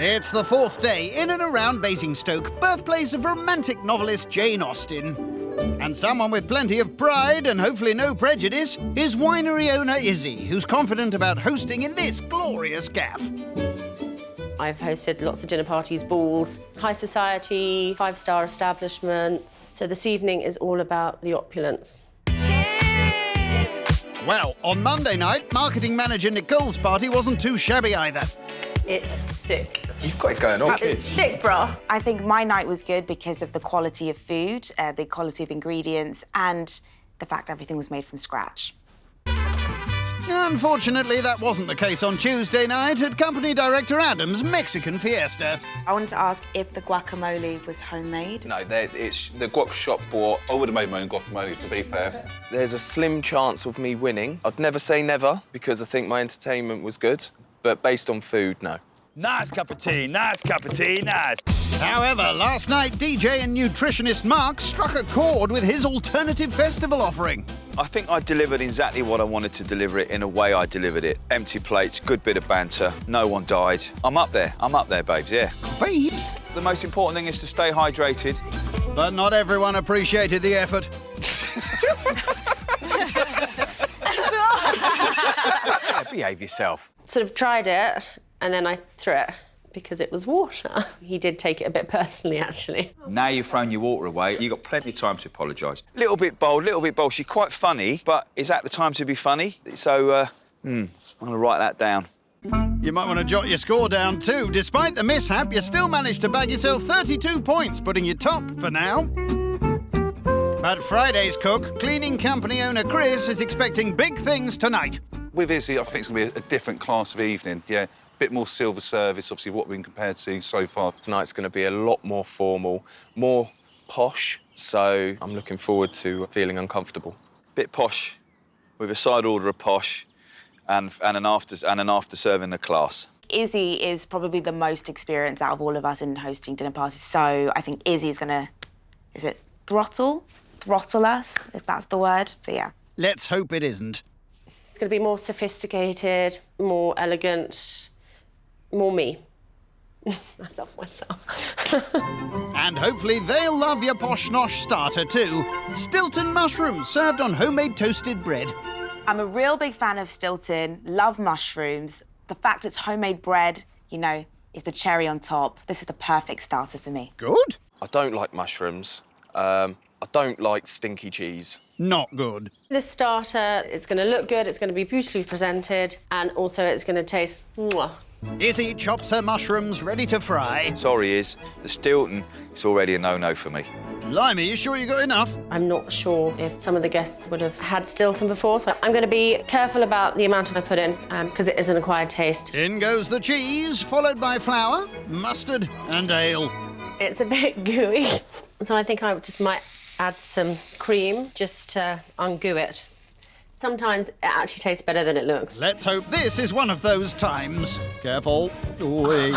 It's the fourth day in and around Basingstoke, birthplace of romantic novelist Jane Austen. And someone with plenty of pride and hopefully no prejudice is winery owner Izzy, who's confident about hosting in this glorious gaff. I've hosted lots of dinner parties, balls, high society, five-star establishments. So this evening is all about the opulence. Cheers! Well, on Monday night, marketing manager Nicole's party wasn't too shabby either. It's sick. You've got it going on, kids. It's sick, brah. I think my night was good because of the quality of food, the quality of ingredients, and the fact everything was made from scratch. Unfortunately, that wasn't the case on Tuesday night at company director Adam's Mexican Fiesta. I wanted to ask if the guacamole was homemade. No, it's the guac shop bought. I would have made my own guacamole, to be fair. There's a slim chance of me winning. I'd never say never, because I think my entertainment was good, but based on food, no. Nice cup of tea, nice cup of tea, nice. However, last night, DJ and nutritionist Mark struck a chord with his alternative festival offering. I think I delivered exactly what I wanted to deliver it in a way I delivered it. Empty plates, good bit of banter, no one died. I'm up there, babes, yeah. Babes? The most important thing is to stay hydrated. But not everyone appreciated the effort. Yeah, behave yourself. Sort of tried it, and then I threw it because it was water. He did take it a bit personally, actually. Now you've thrown your water away, you've got plenty of time to apologise. Little bit bold, little bit bold. She's quite funny, but is that the time to be funny? So, I'm going to write that down. You might want to jot your score down too. Despite the mishap, you still managed to bag yourself 32 points, putting you top for now. But Friday's cook, cleaning company owner Chris, is expecting big things tonight. With Izzy, I think it's going to be a different class of evening, yeah. Bit more silver service, obviously, what we've been compared to so far. Tonight's going to be a lot more formal, more posh, so I'm looking forward to feeling uncomfortable. Bit posh, with a side order of posh and an after serving the class. Izzy is probably the most experienced out of all of us in hosting dinner parties, so I think Izzy's gonna, is it throttle us, if that's the word, but yeah. Let's hope it isn't. It's going to be more sophisticated, more elegant, more me. I love myself. And hopefully they'll love your posh-nosh starter too. Stilton mushrooms served on homemade toasted bread. I'm a real big fan of Stilton, love mushrooms. The fact it's homemade bread, you know, is the cherry on top. This is the perfect starter for me. Good. I don't like mushrooms. I don't like stinky cheese. Not good. This starter, it's going to look good, it's going to be beautifully presented, and also it's going to taste mwah. Izzy chops her mushrooms ready to fry. Sorry, the Stilton, it's already a no-no for me. Blimey, you sure you got enough? I'm not sure if some of the guests would have had Stilton before, so I'm going to be careful about the amount I put in, because it is an acquired taste. In goes the cheese, followed by flour, mustard and ale. It's a bit gooey, so I think I just might add some cream just to ungoo it. Sometimes it actually tastes better than it looks. Let's hope this is one of those times. Careful. Ooh.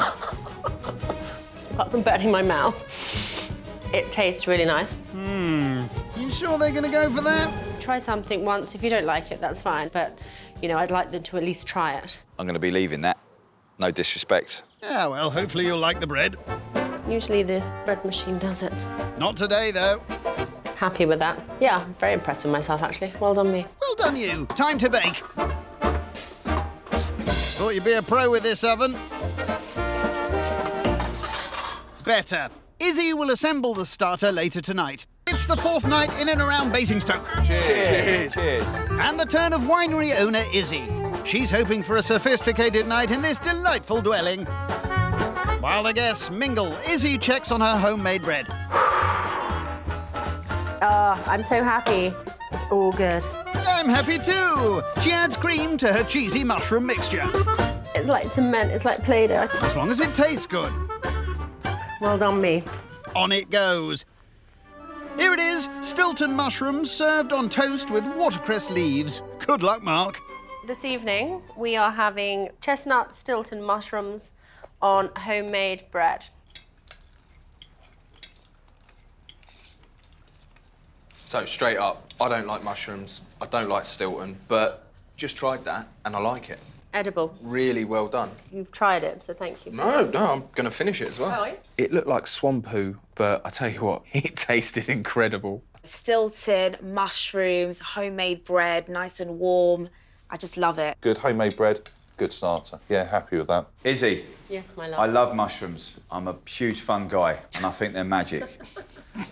Apart from burning my mouth, it tastes really nice. You sure they're going to go for that? Try something once. If you don't like it, that's fine. But, you know, I'd like them to at least try it. I'm going to be leaving that. No disrespect. Yeah, well, hopefully you'll like the bread. Usually the bread machine does it. Not today, though. Happy with that. Yeah, I'm very impressed with myself, actually. Well done, me. Well done, you. Time to bake. Thought you'd be a pro with this oven. Better. Izzy will assemble the starter later tonight. It's the fourth night in and around Basingstoke. Cheers. Cheers. And the turn of winery owner Izzy. She's hoping for a sophisticated night in this delightful dwelling. While the guests mingle, Izzy checks on her homemade bread. Oh, I'm so happy. It's all good. I'm happy too. She adds cream to her cheesy mushroom mixture. It's like cement, it's like Play-Doh. As long as it tastes good. Well done, me. On it goes. Here it is, Stilton mushrooms served on toast with watercress leaves. Good luck, Mark. This evening, we are having chestnut Stilton mushrooms on homemade bread. So, straight up, I don't like mushrooms, I don't like Stilton, but just tried that and I like it. Edible. Really well done. You've tried it, so thank you. No, I'm going to finish it as well. Oh, yeah? It looked like swan poo, but I tell you what, it tasted incredible. Stilton, mushrooms, homemade bread, nice and warm. I just love it. Good homemade bread, good starter. Yeah, happy with that. Izzy, Yes, my love. I love mushrooms. I'm a huge fun guy, and I think they're magic.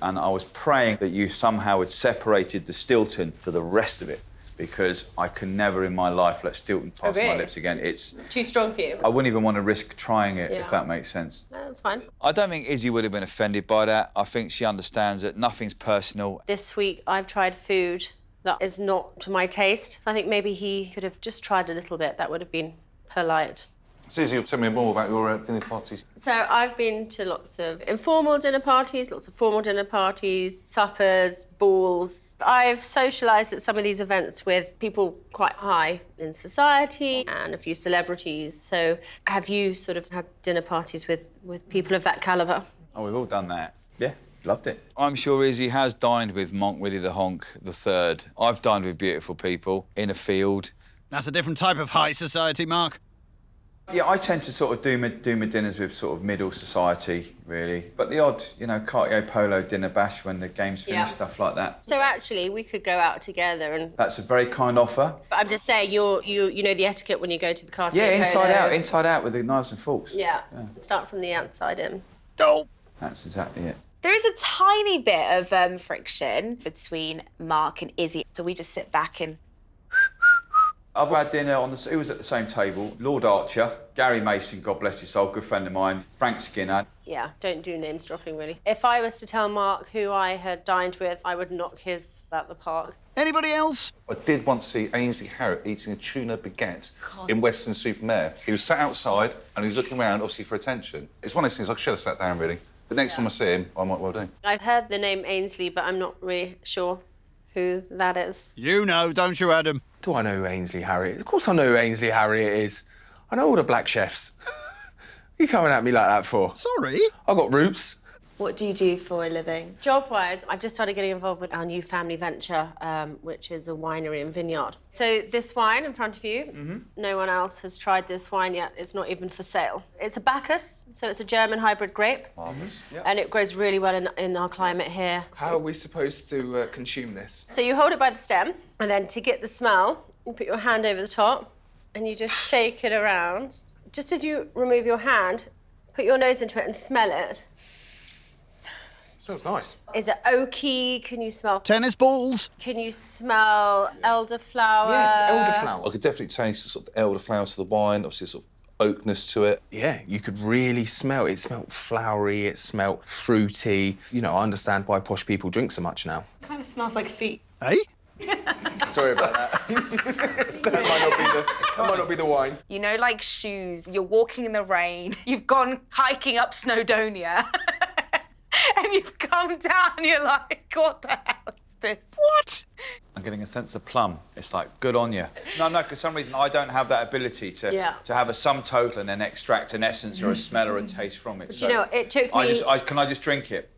And I was praying that you somehow had separated the Stilton for the rest of it, because I can never in my life let Stilton pass my really? lips again. It's Too strong for you? I wouldn't even want to risk trying it, Yeah. if that makes sense. No, that's fine. I don't think Izzy would have been offended by that. I think she understands that nothing's personal. This week I've tried food that is not to my taste. So I think maybe he could have just tried a little bit. That would have been polite. Susie, tell me more about your dinner parties. So I've been to lots of informal dinner parties, lots of formal dinner parties, suppers, balls. I've socialised at some of these events with people quite high in society and a few celebrities. So have you sort of had dinner parties with people of that calibre? Oh, we've all done that. Yeah, loved it. I'm sure Izzy has dined with Monk Willie the Honk III. I've dined with beautiful people in a field. That's a different type of high society, Mark. Yeah, I tend to sort of do my dinners with sort of middle society, really. But the odd, Cartier Polo dinner bash when the game's finished, Yeah. stuff like that. So actually, we could go out together and... That's a very kind offer. But I'm just saying, you know the etiquette when you go to the Cartier Yeah, Polo. inside out with the knives and forks. Yeah. Start from the outside in. Oh. That's exactly it. There is a tiny bit of friction between Mark and Izzy, so we just sit back and... I've had dinner who was at the same table? Lord Archer, Gary Mason, God bless his soul, good friend of mine, Frank Skinner. Yeah, don't do names dropping, really. If I was to tell Mark who I had dined with, I would knock his at the park. Anybody else? I did once see Ainsley Harriott eating a tuna baguette in Weston-super-Mare. He was sat outside and he was looking around, obviously, for attention. It's one of those things I should have sat down, really. But next time I see him, I might well do. I've heard the name Ainsley, but I'm not really sure who that is. You know, don't you, Adam? Do I know who Ainsley Harriott is? Of course I know who Ainsley Harriott is. I know all the black chefs. What are you coming at me like that for? Sorry? I've got roots. What do you do for a living? Job-wise, I've just started getting involved with our new family venture, which is a winery in Vineyard. So this wine in front of you, no one else has tried this wine yet. It's not even for sale. It's a Bacchus, so it's a German hybrid grape. Yeah. And it grows really well in our climate here. How are we supposed to consume this? So you hold it by the stem, and then to get the smell, you put your hand over the top, and you just shake it around. Just as you remove your hand, put your nose into it and smell it. Smells nice. Is it oaky? Can you smell? Tennis balls? Can you smell elderflower? Yes, elderflower. I could definitely taste the sort of elderflower to the wine, obviously sort of oakness to it. Yeah, you could really smell it. It smelled flowery, it smelled fruity. I understand why posh people drink so much now. Kind of smells like feet. Eh? Sorry about that. that might not be the wine. You know, like shoes, you're walking in the rain, you've gone hiking up Snowdonia, and you've come down and you're like, what the hell is this? What? I'm getting a sense of plum. It's like, good on you. No, for some reason, I don't have that ability to have a sum total and then extract an essence or a smell or a taste from it. Do you know, it took me... Can I just drink it?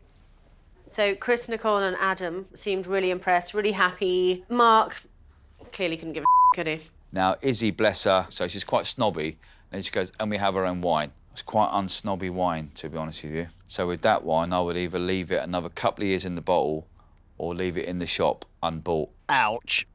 So Chris, Nicole and Adam seemed really impressed, really happy. Mark clearly couldn't give a could he? Now, Izzy, bless her, so she's quite snobby, and she goes, and we have our own wine. It's quite unsnobby wine, to be honest with you. So with that wine, I would either leave it another couple of years in the bottle or leave it in the shop unbought. Ouch.